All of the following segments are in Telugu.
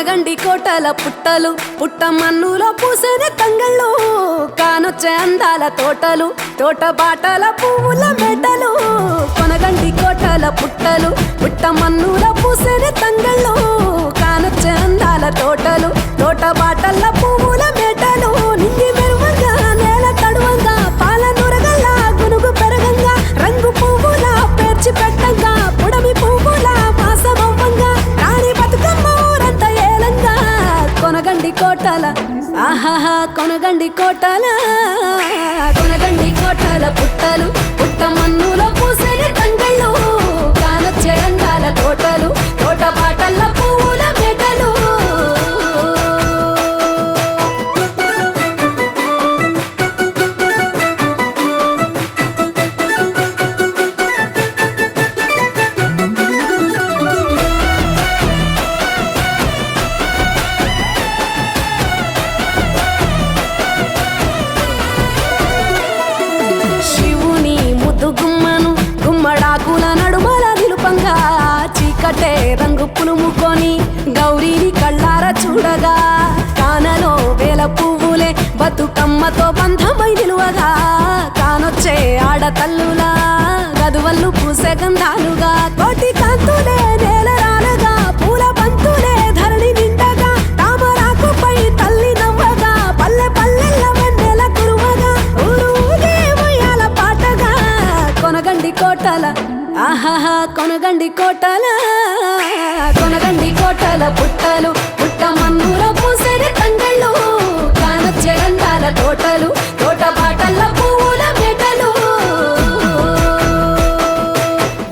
కొనగండి కోటల పుట్టలు పుట్ట మన్నులో పూసిన తంగళ్ళు కానొచ్చే అందాల తోటలు తోట బాటల పువ్వుల మెటలు కొనగండి కోటల పుట్టలు పుట్ట మన్నులో పూసిన తంగళ్ళు కానొచ్చే అందాల తోటలు తోట బాటల పువ్వుల మెటలు నింగి మెరువంగా నేల తడువంగా పాల నురగల్ల గునుగు పెరగంగా రంగు పువ్వుల పేర్చి పెట్టంగా పుడమి పువ్వుల మాసమవ్వంగా రాణి బతుకమ్మ ఊరంతా ఏలంగా కొనగండి కోటల ఆహాహా కొనగండి కోటల కొనగండి కోటల పుట్టలు పుట్ట మన్నులో పూసిన తంగళ్ళు కానొచ్చే అందాల తోటలు తోట బాటల్ల పువ్వుల మెటలు శివుని ముద్దు గుమ్మను గుమ్మడాకుల నడుమల నిలుపంగా చీకటే రంగు పులుముకొని గౌరీని కళ్ళార చూడగా కానలో వేల పువ్వులే బతుకమ్మతో బంధమై నిలువగా కానొచ్చే ఆడతల్లులా గదువల్లు పూసే గంధాలుగా కోటి కాంతులే నేల రాలగా పూల బంతులే ధరణి నిండగా తామరాకుపై తల్లి నవ్వగా పల్లె పల్లెల్ల వెన్నెల కురువగా ఊరూగే ఉయ్యాల పాటగా కొనగండి కోటల ఆహాహా కొనగండి కోటల కొనగండి కోటల పుట్టలు పుట్ట మన్నులో పూసిన తంగళ్ళు కానొచ్చే అందాల తోటలు తోట బాటల్ల పువ్వుల మెటలు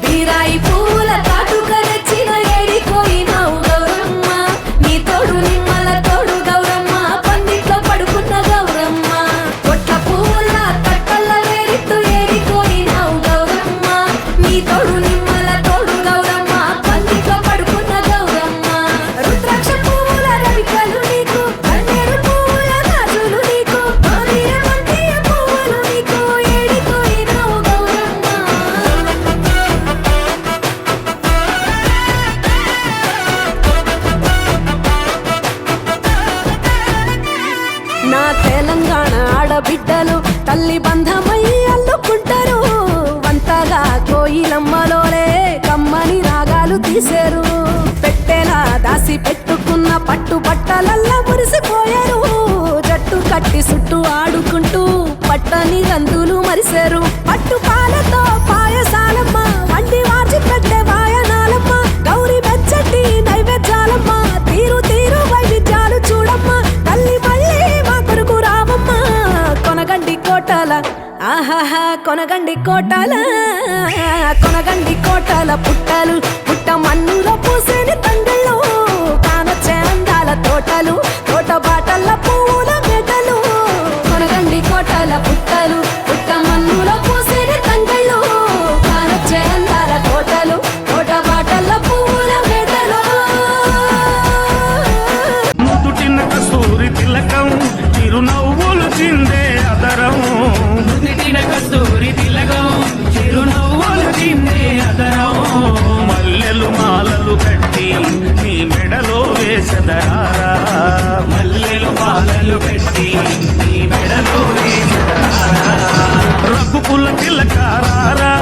బీరాయి పువ్వుల తాటుక రెచ్చిన ఏడిపోయినావు గౌరమ్మ నీ తోడు నిమ్మల తోడు గౌరమ్మ పందిట్లో పడుకున్న గౌరమ్మ పొట్ల పువ్వుల తట్టల్ల వేరిత్తు ఏడిపోయినావు గౌరమ్మ నీ తోడు నిమ్మల తోడు గౌరమ్మ పందిట్లో పడుకున్న గౌరమ్మ రుద్రాక్ష పువ్వుల రవికలు నీకు కన్నేరు పువ్వుల గాజులు నీకు మామిడి మందియ పువ్వులు నీకు ఏడిపోయినావు గౌరమ్మ నా తెలంగాణ ఆడబిడ్డలు తల్లి బంధమై అల్లుకుంటారు వంతగా కోయిలమ్మలోలే కమ్మని రాగాలు తీశారు పెట్టేలా దాసి పెట్టుకున్న పట్టు బట్టలల్లా మురిసిపోయారు జట్టు కట్టి చుట్టూ ఆడుకుంటూ పట్టని రందులు మరిశారు పట్టు పాలతో పాయసాలమ్మ వండి వార్చి పెట్టే వాయనాలమ్మ గౌరీ బెచ్చటి నైవేద్యాలమ్మ తీరు తీరు వైవిధ్యాలు చూడమ్మ తల్లి మళ్ళీ మా కొడుకు రావమ్మ కొనగండి కోటల ఆహాహా కొనగండి కోటల కొనగండి కోటల పుట్టలు పుట్ట మన్నులో పూసిన తంగళ్ళు కానొచ్చే అందాల తోటలు తోట బాటల్ల పువ్వుల మెటలు కొనగండి కోటల పుట్టలు పుట్ట మన్నులో పూసిన తంగళ్ళు కానొచ్చే అందాల తోటలు తోట బాటల్ల పువ్వుల మెటలు నుదుటిన కస్తూరి తిలకం చిరునవ్వులు చిందే అదరం నుదిటిన కస్తూరి తిలకం చిరునవ్వులు చిందే అదరం మల్లెలు మాలలు కట్టి నీ మెడలో వేసదరారా మల్లెలు పాలలు పెట్టి నీ మెడలో వేసరారా రఘుకుల తిలకారారా